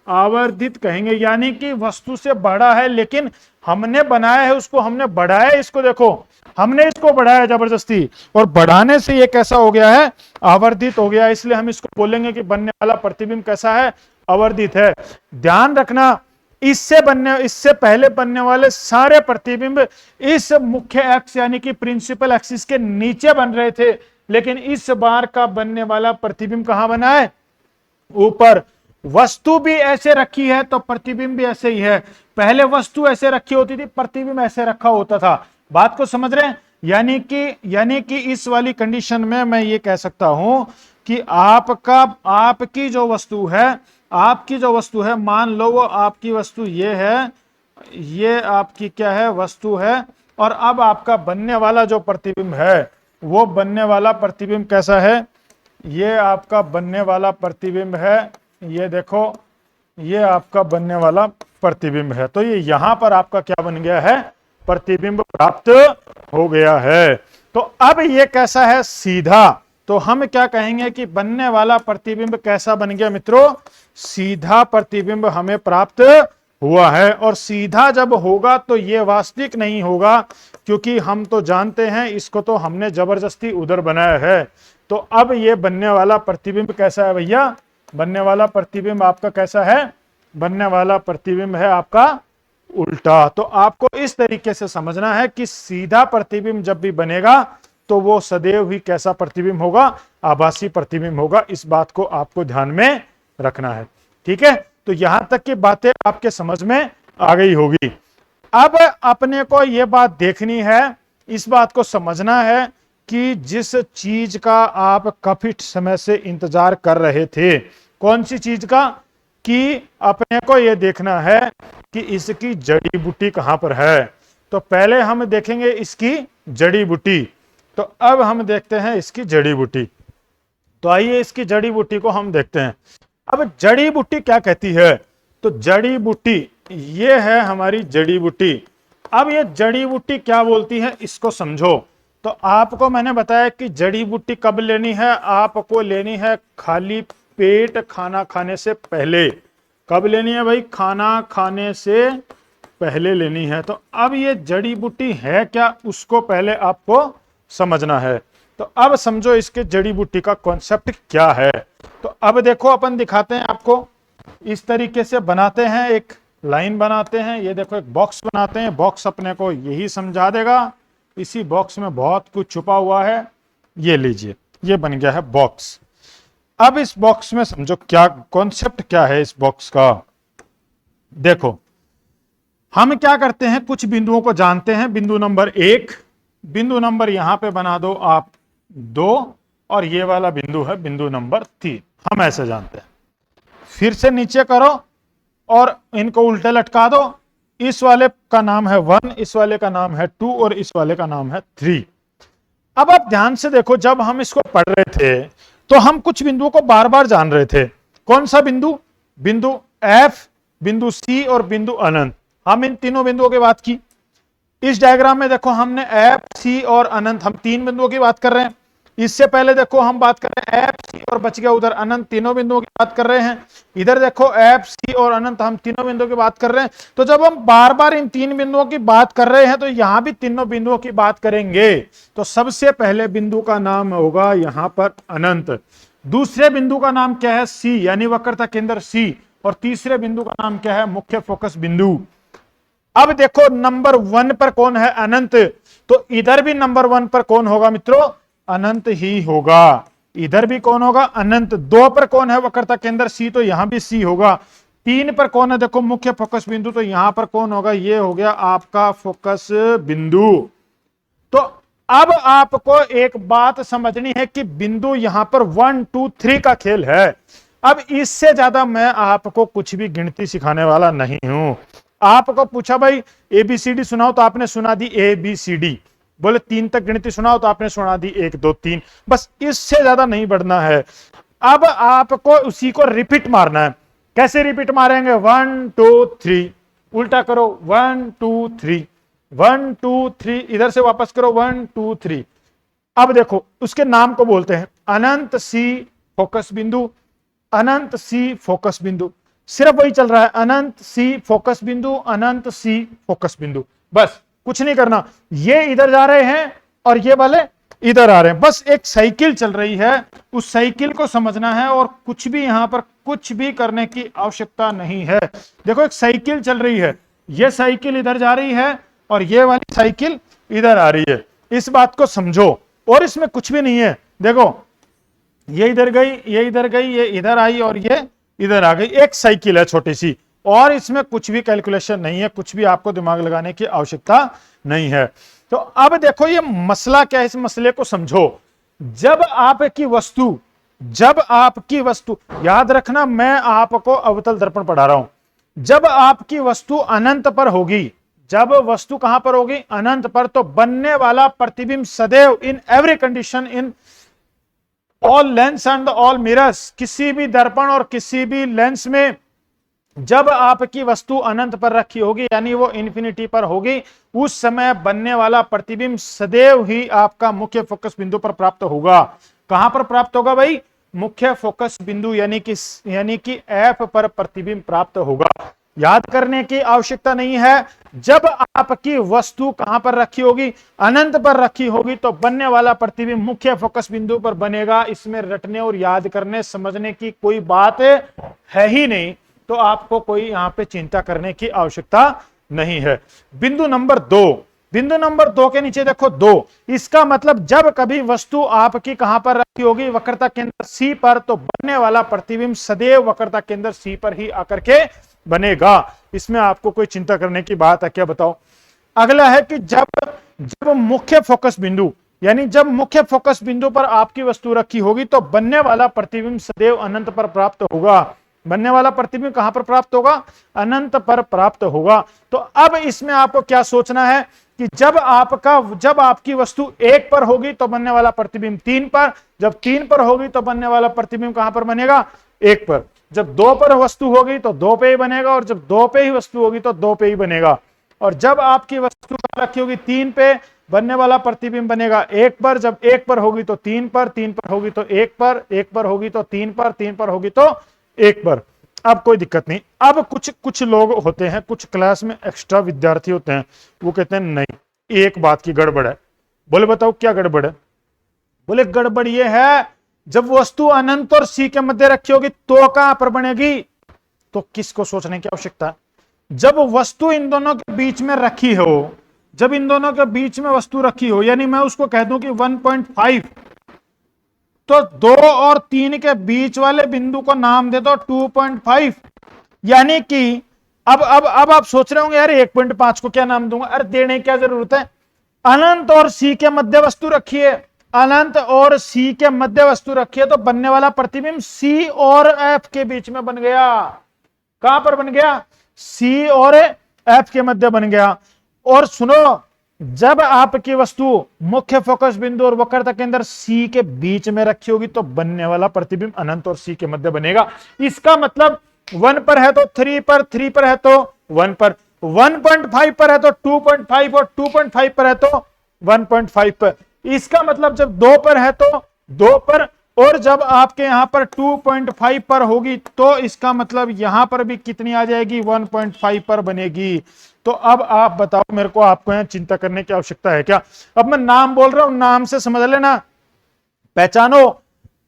आवर्धित कहेंगे। यानी कि वस्तु से बड़ा है, लेकिन हमने बनाया है उसको, हमने बढ़ाया इसको, देखो हमने इसको बढ़ाया जबरदस्ती, और बढ़ाने से ये कैसा हो गया है, आवर्धित हो गया। इसलिए हम इसको बोलेंगे कि बनने वाला प्रतिबिंब कैसा है, आवर्धित है। ध्यान रखना, इससे पहले बनने वाले सारे प्रतिबिंब इस मुख्य एक्स यानी कि प्रिंसिपल एक्सिस के नीचे बन रहे थे, लेकिन इस बार का बनने वाला प्रतिबिंब कहां बना है, ऊपर। वस्तु भी ऐसे रखी है तो प्रतिबिंब भी ऐसे ही है। पहले वस्तु ऐसे रखी होती थी, प्रतिबिंब ऐसे रखा होता था। बात को समझ रहे हैं, यानी कि इस वाली कंडीशन में मैं ये कह सकता हूं कि आपकी जो वस्तु है, मान लो वो आपकी वस्तु ये है, ये आपकी क्या है, वस्तु है, और अब आपका बनने वाला जो प्रतिबिंब है, वो बनने वाला प्रतिबिंब कैसा है, ये आपका बनने वाला प्रतिबिंब है, ये देखो ये आपका बनने वाला प्रतिबिंब है। तो ये यहां पर आपका क्या बन गया है, प्रतिबिंब प्राप्त हो गया है। तो अब ये कैसा है, सीधा। तो हम क्या कहेंगे कि बनने वाला प्रतिबिंब कैसा बन गया मित्रों, सीधा प्रतिबिंब हमें प्राप्त हुआ है। और सीधा जब होगा तो ये वास्तविक नहीं होगा, क्योंकि हम तो जानते हैं इसको तो हमने जबरदस्ती उधर बनाया है। तो अब ये बनने वाला प्रतिबिंब कैसा है भैया, बनने वाला प्रतिबिंब आपका कैसा है, बनने वाला प्रतिबिंब है आपका उल्टा। तो आपको इस तरीके से समझना है कि सीधा प्रतिबिंब जब भी बनेगा तो वो सदैव ही कैसा प्रतिबिंब होगा, आभासी प्रतिबिंब होगा। इस बात को आपको ध्यान में रखना है। ठीक है, तो यहां तक की बातें आपके समझ में आ गई होगी। अब अपने को यह बात देखनी है, इस बात को समझना है कि जिस चीज का आप काफी समय से इंतजार कर रहे थे, कौन सी चीज का, कि अपने को यह देखना है कि इसकी जड़ी बूटी कहां पर है। तो पहले हम देखेंगे इसकी जड़ी बूटी। तो अब हम देखते हैं इसकी जड़ी बूटी। तो आइए इसकी जड़ी बूटी को हम देखते हैं। अब जड़ी बूटी क्या कहती है, तो जड़ी बूटी ये है हमारी जड़ी बूटी। अब ये जड़ी बूटी क्या बोलती है इसको समझो। तो आपको मैंने बताया कि जड़ी बूटी कब लेनी है, आपको लेनी है खाली पेट खाना खाने से पहले। कब लेनी है भाई, खाना खाने से पहले लेनी है। तो अब ये जड़ी बूटी है क्या, उसको पहले आपको समझना है। तो अब समझो इसके जड़ी बूटी का कॉन्सेप्ट क्या है। तो अब देखो अपन दिखाते हैं आपको, इस तरीके से बनाते हैं, एक लाइन बनाते हैं। ये देखो एक बॉक्स बनाते हैं, बॉक्स अपने को यही समझा देगा। इसी बॉक्स में बहुत कुछ छुपा हुआ है। ये लीजिए, ये बन गया है बॉक्स। अब इस बॉक्स में समझो क्या कॉन्सेप्ट क्या है इस बॉक्स का। देखो हम क्या करते हैं, कुछ बिंदुओं को जानते हैं। बिंदु नंबर 1, बिंदु नंबर यहां पे बना दो आप 2, और ये वाला बिंदु है बिंदु नंबर 3, हम ऐसे जानते हैं। फिर से नीचे करो और इनको उल्टे लटका दो। इस वाले का नाम है 1, इस वाले का नाम है 2 और इस वाले का नाम है 3। अब आप ध्यान से देखो, जब हम इसको पढ़ रहे थे तो हम कुछ बिंदुओं को बार बार जान रहे थे। कौन सा बिंदु, बिंदु F, बिंदु C और बिंदु अनंत। हम इन तीनों बिंदुओं की बात की। इस डायग्राम में देखो हमने F, C और अनंत, हम 3 बिंदुओं की बात कर रहे हैं। इससे पहले देखो हम बात कर रहे हैं F, C और बच गया उधर अनंत, तीनों बिंदुओं की बात कर रहे हैं। इधर देखो F, C और अनंत, हम तीनों बिंदुओं की बात कर रहे हैं। तो जब हम बार बार इन 3 बिंदुओं की बात कर रहे हैं तो यहां भी तीनों बिंदुओं की बात करेंगे। तो सबसे पहले बिंदु का नाम होगा यहां पर अनंत। दूसरे बिंदु का नाम क्या है, C, यानी वक्रता केंद्र C। और तीसरे बिंदु का नाम क्या है, मुख्य फोकस बिंदु। अब देखो नंबर 1 पर कौन है, अनंत। तो इधर भी नंबर 1 पर कौन होगा मित्रों, अनंत ही होगा। इधर भी कौन होगा, अनंत। 2 पर कौन है, वक्रता केंद्र C, तो यहां भी C होगा। 3 पर कौन है, देखो मुख्य फोकस बिंदु, तो यहां पर कौन होगा, ये हो गया आपका फोकस बिंदु। तो अब आपको एक बात समझनी है कि बिंदु यहां पर 1, 2, 3 का खेल है। अब इससे ज्यादा मैं आपको कुछ भी गिनती सिखाने वाला नहीं हूं। आपको पूछा भाई ABCD सुनाओ, तो आपने सुना दी ABCD। बोले 3 तक गिनती सुनाओ, तो आपने सुना दी 1, 2, 3। बस इससे ज्यादा नहीं बढ़ना है। अब आपको उसी को रिपीट मारना है। कैसे रिपीट मारेंगे, 1, 2, 3, उल्टा करो, 1, 2, 3, 1, 2, 3, इधर से वापस करो, 1, 2, 3। अब देखो उसके नाम को बोलते हैं अनंत C फोकस बिंदु, अनंत C फोकस बिंदु। सिर्फ वही चल रहा है, अनंत C फोकस बिंदु, अनंत C फोकस बिंदु। बस कुछ नहीं करना। ये इधर जा रहे हैं और ये वाले इधर आ रहे हैं। बस एक साइकिल चल रही है, उस साइकिल को समझना है और कुछ भी यहां पर कुछ भी करने की आवश्यकता नहीं है। देखो एक साइकिल चल रही है, ये साइकिल इधर जा रही है और ये वाली साइकिल इधर आ रही है। इस बात को समझो, और इसमें कुछ भी नहीं है। देखो ये इधर गई, ये इधर गई, ये इधर आई और ये इधर आ गई। एक साइकिल है छोटी सी, और इसमें कुछ भी कैलकुलेशन नहीं है, कुछ भी आपको दिमाग लगाने की आवश्यकता नहीं है। तो अब देखो ये मसला क्या है, इस मसले को समझो। जब आपकी वस्तु याद रखना, मैं आपको अवतल दर्पण पढ़ा रहा हूं। जब आपकी वस्तु अनंत पर होगी, जब वस्तु कहां पर होगी, अनंत पर, तो बनने वाला प्रतिबिंब सदैव in every condition, in all lens and all mirrors, किसी भी दर्पण और किसी भी लेंस में जब आपकी वस्तु अनंत पर रखी होगी, यानी वो इंफिनिटी पर होगी, उस समय बनने वाला प्रतिबिंब सदैव ही आपका मुख्य फोकस बिंदु पर प्राप्त होगा। कहां पर प्राप्त होगा भाई, मुख्य फोकस बिंदु, यानी कि F पर प्रतिबिंब प्राप्त होगा। याद करने की आवश्यकता नहीं है। जब आपकी वस्तु कहां पर रखी होगी, अनंत पर रखी होगी, तो बनने वाला प्रतिबिंब मुख्य फोकस बिंदु पर बनेगा। इसमें रटने और याद करने समझने की कोई बात है ही नहीं। तो आपको कोई यहां पे चिंता करने की आवश्यकता नहीं है। बिंदु नंबर 2, बिंदु नंबर 2 के नीचे देखो 2, इसका मतलब जब कभी वस्तु आपकी कहां पर रखी होगी, वक्रता केंद्र C पर, तो बनने वाला प्रतिबिंब सदैव वक्रता केंद्र C पर ही आकर के बनेगा। इसमें आपको कोई चिंता करने की बात है क्या, बताओ। अगला है कि जब जब मुख्य फोकस बिंदु, यानी जब मुख्य फोकस बिंदु पर आपकी वस्तु रखी होगी तो बनने वाला प्रतिबिंब सदैव अनंत पर प्राप्त होगा। बनने वाला प्रतिबिंब कहां पर प्राप्त होगा, अनंत पर प्राप्त होगा। तो अब इसमें आपको क्या सोचना है कि जब आपकी वस्तु 1 पर होगी तो बनने वाला प्रतिबिंब 3 पर, जब 3 पर होगी तो बनने वाला प्रतिबिंब कहां पर बनेगा, 1 पर। जब 2 पर वस्तु होगी तो 2 पे ही बनेगा, और जब 2 पे ही वस्तु होगी तो 2 पे ही बनेगा। और जब आपकी वस्तु रखी होगी 3 पे, बनने वाला प्रतिबिंब बनेगा 1 पर। जब 1 पर होगी तो 3 पर, 3 पर होगी तो 1 पर, 1 पर होगी तो 3 पर, 3 पर होगी तो 1 पर। अब कोई दिक्कत नहीं। अब कुछ लोग होते हैं, कुछ क्लास में एक्स्ट्रा विद्यार्थी होते हैं, वो कहते हैं नहीं एक बात की गड़बड़ है। बोले बताओ क्या गड़बड़ है। बोले गड़बड़ ये है, जब वस्तु अनंत और C के मध्य रखी होगी तो कहां पर बनेगी। तो किसको सोचने की आवश्यकता है, जब वस्तु इन दोनों के बीच में रखी हो, जब इन दोनों के बीच में वस्तु रखी हो, यानी मैं उसको कह दूं कि 1.5, तो 2 और 3 के बीच वाले बिंदु को नाम दे दो 2.5। यानी कि अब आप सोच रहे होंगे यार 1.5 को क्या नाम दूंगा। अरे देने की क्या जरूरत है, अनंत और C के मध्य वस्तु रखी है, अनंत और C के मध्य वस्तु रखी है, तो बनने वाला प्रतिबिंब C और F के बीच में बन गया। कहां पर बन गया, C और F के मध्य बन गया। और सुनो, जब आपकी वस्तु मुख्य फोकस बिंदु और वक्रता केंद्र C के बीच में रखी होगी तो बनने वाला प्रतिबिंब अनंत और C के मध्य बनेगा। इसका मतलब 1 पर है तो 3 पर, 3 पर है तो 1 पर, 1.5 पर है तो 2.5, और 2.5 पर है तो 1.5 पर। इसका मतलब जब 2 पर है तो 2 पर, और जब आपके यहां पर 2.5 पर होगी तो इसका मतलब यहां पर भी कितनी आ जाएगी, 1.5 पर बनेगी। तो अब आप बताओ मेरे को, आपको यहां चिंता करने की आवश्यकता है क्या। अब मैं नाम बोल रहा हूं, नाम से समझ लेना, पहचानो।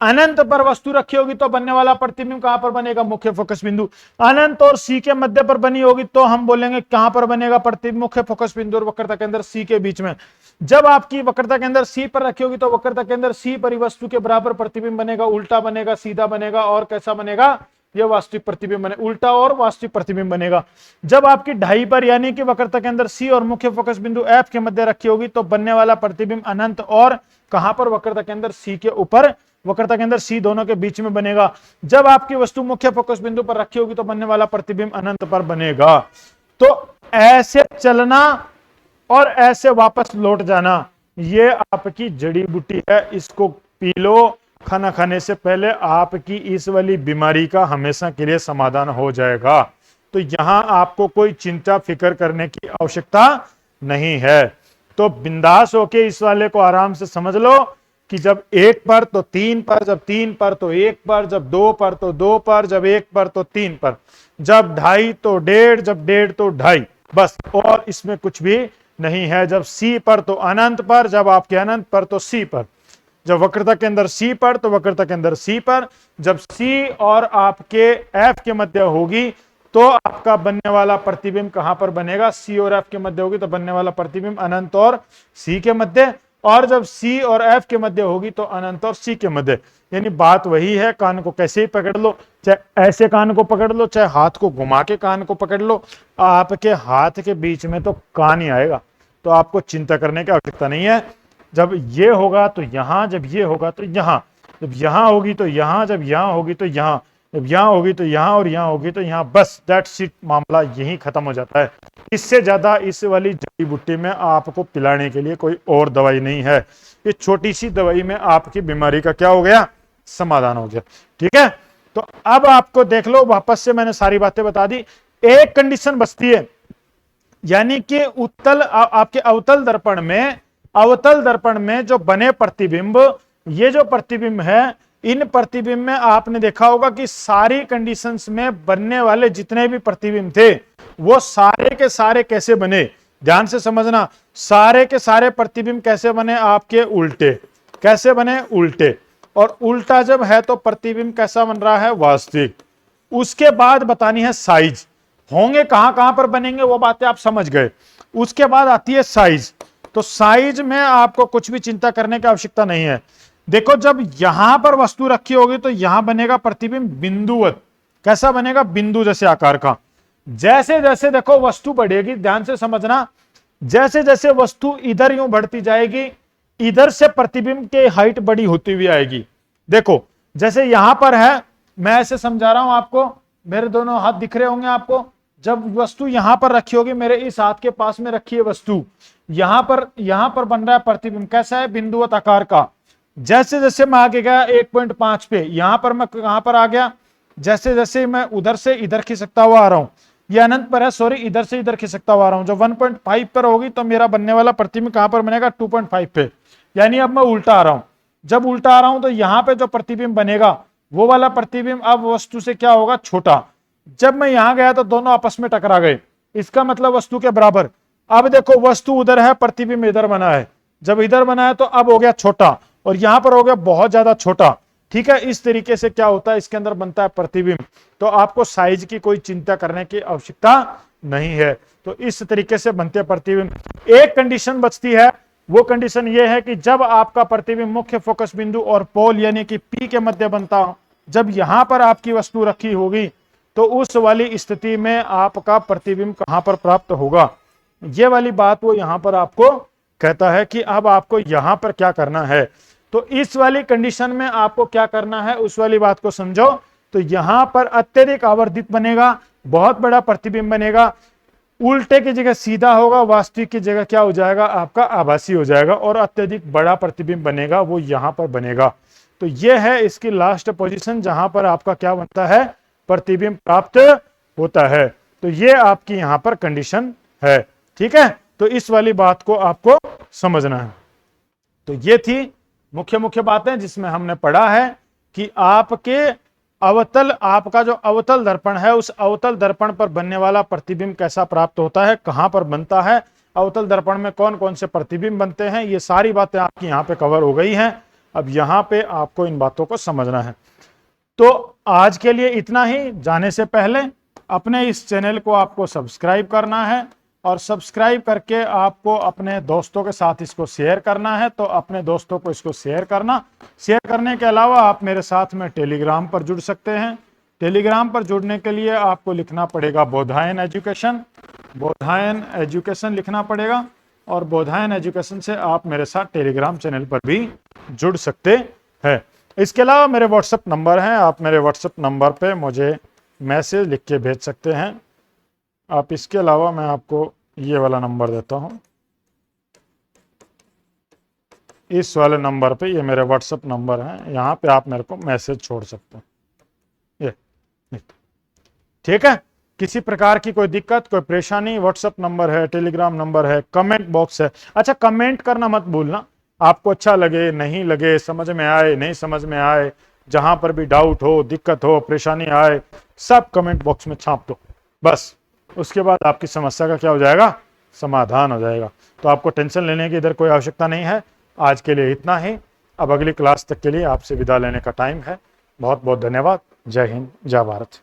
अनंत पर वस्तु रखी होगी तो बनने वाला प्रतिबिंब कहां पर बनेगा, मुख्य फोकस बिंदु। अनंत और C के मध्य पर बनी होगी तो हम बोलेंगे कहां पर बनेगा प्रतिबिंब, मुख्य फोकस बिंदु और वक्रता केंद्र C के बीच में। जब आपकी वक्रता केंद्र C पर रखी होगी तो वक्रता केंद्र C पर वस्तु के बराबर प्रतिबिंब बनेगा, उल्टा बनेगा, सीधा बनेगा, और कैसा बनेगा, यह वास्तविक प्रतिबिंब बने, उल्टा और वास्तविक प्रतिबिंब बनेगा। जब आपकी ढाई पर, यानी कि वक्रता केंद्र C और मुख्य फोकस बिंदु F के मध्य रखी होगी तो बनने वाला प्रतिबिंब अनंत और कहां पर, वक्रता केंद्र C के ऊपर, वक्रता केंद्र C दोनों के बीच में बनेगा। जब आपकी वस्तु मुख्य फोकस बिंदु पर रखी होगी तो बनने वाला प्रतिबिंब अनंत पर बनेगा। तो ऐसे चलना और ऐसे वापस लौट जाना, ये आपकी जड़ी बूटी है, इसको पी लो। खाना खाने से पहले आपकी इस वाली बीमारी का हमेशा के लिए समाधान हो जाएगा। तो यहां आपको कोई चिंता फिक्र करने की आवश्यकता नहीं है। तो बिंदास होके इस वाले को आराम से समझ लो कि जब 1 पर तो 3 पर, जब 3 पर तो 1 पर, जब 2 पर तो 2 पर, जब 1 पर तो 3 पर, जब 2.5 तो 1.5, जब 1.5 तो 2.5, बस, और इसमें कुछ भी नहीं है। जब C पर तो अनंत पर, जब आपके अनंत पर तो C पर, जब वक्रता के अंदर C पर तो वक्रता के अंदर C पर, जब C और आपके F के मध्य होगी तो आपका बनने वाला प्रतिबिंब कहां पर बनेगा, C और F के मध्य होगी तो बनने वाला प्रतिबिंब अनंत और C के मध्य, और जब C और F के मध्य होगी तो अनंत और C के मध्य। यानी बात वही है, कान को कैसे ही पकड़ लो, चाहे ऐसे कान को पकड़ लो, चाहे हाथ को घुमा के कान को पकड़ लो, आपके हाथ के बीच में तो कान ही आएगा। तो आपको चिंता करने की आवश्यकता नहीं है। जब ये होगा तो यहां, जब ये होगा तो यहां, जब यहां होगी तो यहां, जब यहां होगी तो यहां, जब यहां होगी तो यहां, और यहां होगी तो यहां, बस दैट्स इट, मामला यही खत्म हो जाता है। इससे ज्यादा इस वाली जड़ी बूटी में आपको पिलाने के लिए कोई और दवाई नहीं है। ये छोटी सी दवाई में आपकी बीमारी का क्या हो गया, समाधान हो गया। ठीक है, तो अब आपको देख लो, वापस से मैंने सारी बातें बता दी। एक कंडीशन बचती है, यानी कि उत्तल, आपके अवतल दर्पण में जो बने प्रतिबिंब, ये जो प्रतिबिंब है, इन प्रतिबिंब में आपने देखा होगा कि सारी कंडीशंस में बनने वाले जितने भी प्रतिबिंब थे वो सारे के सारे कैसे बने, ध्यान से समझना। सारे के सारे प्रतिबिंब कैसे बने, आपके उल्टे। कैसे बने, उल्टे। और उल्टा जब है तो प्रतिबिंब कैसा बन रहा है, वास्तविक। उसके बाद बतानी है साइज। होंगे कहां कहां पर बनेंगे वो बातें आप समझ गए। उसके बाद आती है साइज। तो साइज में आपको कुछ भी चिंता करने की आवश्यकता नहीं है। देखो जब यहां पर वस्तु रखी होगी तो यहां बनेगा प्रतिबिंब बिंदुवत। कैसा बनेगा? बिंदु जैसे आकार का। जैसे जैसे देखो वस्तु बढ़ेगी, ध्यान से समझना, जैसे जैसे वस्तु इधर यूं बढ़ती जाएगी, इधर से प्रतिबिंब की हाइट बड़ी होती हुई आएगी। देखो जैसे यहां पर है, मैं ऐसे समझा रहा हूं आपको, मेरे दोनों हाथ दिख रहे होंगे आपको। जब वस्तु यहां पर रखी होगी, मेरे इस हाथ के पास में रखी है वस्तु, यहां पर बन रहा है प्रतिबिंब। कैसा है? बिंदुवत आकार का। जैसे जैसे मैं आगे गया 1.5 पे, यहां पर मैं कहां पर आ गया, जैसे जैसे मैं उधर से इधर खिसकता हुआ आ रहा हूं, ये अनंत पर है, सॉरी, इधर से इधर खिसकता हुआ आ रहा हूं। जब 1.5 पर होगी तो मेरा बनने वाला प्रतिबिंब कहां पर बनेगा? 2.5 पे। यानी अब मैं उल्टा आ रहा हूं। जब उल्टा आ रहा हूं तो यहां पे जो प्रतिबिंब बनेगा वो वाला प्रतिबिंब अब वस्तु से क्या होगा? छोटा। जब मैं यहां गया तो दोनों आपस में टकरा गए, इसका मतलब वस्तु के बराबर। अब देखो वस्तु उधर है, प्रतिबिंब इधर बना है। जब इधर बना है तो अब हो गया छोटा, और यहां पर हो गया बहुत ज्यादा छोटा। ठीक है, इस तरीके से क्या होता है, इसके अंदर बनता है प्रतिबिंब। तो आपको साइज की कोई चिंता करने की आवश्यकता नहीं है। तो इस तरीके से बनते हैं प्रतिबिंब। एक कंडीशन बचती है, वो कंडीशन ये है कि जब आपका प्रतिबिंब मुख्य फोकस बिंदु और पोल यानी कि पी के मध्य बनता हो, जब यहां पर आपकी वस्तु रखी होगी तो उस वाली स्थिति में आपका प्रतिबिंब कहां पर प्राप्त होगा, ये वाली बात वो यहां पर आपको कहता है कि अब आपको यहां पर क्या करना है। तो इस वाली कंडीशन में आपको क्या करना है उस वाली बात को समझो। तो यहां पर अत्यधिक आवर्धित बनेगा, बहुत बड़ा प्रतिबिंब बनेगा, उल्टे की जगह सीधा होगा, वास्तविक की जगह क्या हो जाएगा? आपका आभासी हो जाएगा, और अत्यधिक बड़ा प्रतिबिंब बनेगा वो यहां पर बनेगा। तो ये है इसकी लास्ट पोजीशन जहां पर आपका क्या बनता है? प्रतिबिंब प्राप्त होता है। तो ये आपकी यहां पर कंडीशन है। ठीक है, तो इस वाली बात को आपको समझना है। तो ये थी मुख्य मुख्य बातें जिसमें हमने पढ़ा है कि आपके आपका जो अवतल दर्पण है, उस अवतल दर्पण पर बनने वाला प्रतिबिंब कैसा प्राप्त होता है, कहां पर बनता है, अवतल दर्पण में कौन कौन से प्रतिबिंब बनते हैं, ये सारी बातें आपकी यहां पे कवर हो गई हैं। अब यहां पे आपको इन बातों को समझना है। तो आज के लिए इतना ही। जाने से पहले अपने इस चैनल को आपको सब्सक्राइब करना है, और सब्सक्राइब करके आपको अपने दोस्तों के साथ इसको शेयर करना है। तो अपने दोस्तों को इसको शेयर करना। शेयर करने के अलावा आप मेरे साथ में टेलीग्राम पर जुड़ सकते हैं। टेलीग्राम पर जुड़ने के लिए आपको लिखना पड़ेगा बोधायन एजुकेशन, बोधायन एजुकेशन लिखना पड़ेगा, और बोधायन एजुकेशन से आप मेरे साथ टेलीग्राम चैनल पर भी जुड़ सकते हैं। इसके अलावा मेरे व्हाट्सएप नंबर हैं, आप मेरे व्हाट्सएप नंबर पे मुझे मैसेज लिख के भेज सकते हैं। आप इसके अलावा मैं आपको ये वाला नंबर देता हूं, इस वाले नंबर पे, ये मेरे व्हाट्सएप नंबर है, यहाँ पे आप मेरे को मैसेज छोड़ सकते हैं। ये ठीक है। किसी प्रकार की कोई दिक्कत, कोई परेशानी, व्हाट्सएप नंबर है, टेलीग्राम नंबर है, कमेंट बॉक्स है। अच्छा, कमेंट करना मत भूलना। आपको अच्छा लगे नहीं लगे, समझ में आए नहीं समझ में आए, जहां पर भी डाउट हो, दिक्कत हो, परेशानी आए, सब कमेंट बॉक्स में छाप दो बस। उसके बाद आपकी समस्या का क्या हो जाएगा? समाधान हो जाएगा। तो आपको टेंशन लेने की इधर कोई आवश्यकता नहीं है। आज के लिए इतना ही। अब अगली क्लास तक के लिए आपसे विदा लेने का टाइम है। बहुत बहुत धन्यवाद। जय हिंद, जय भारत।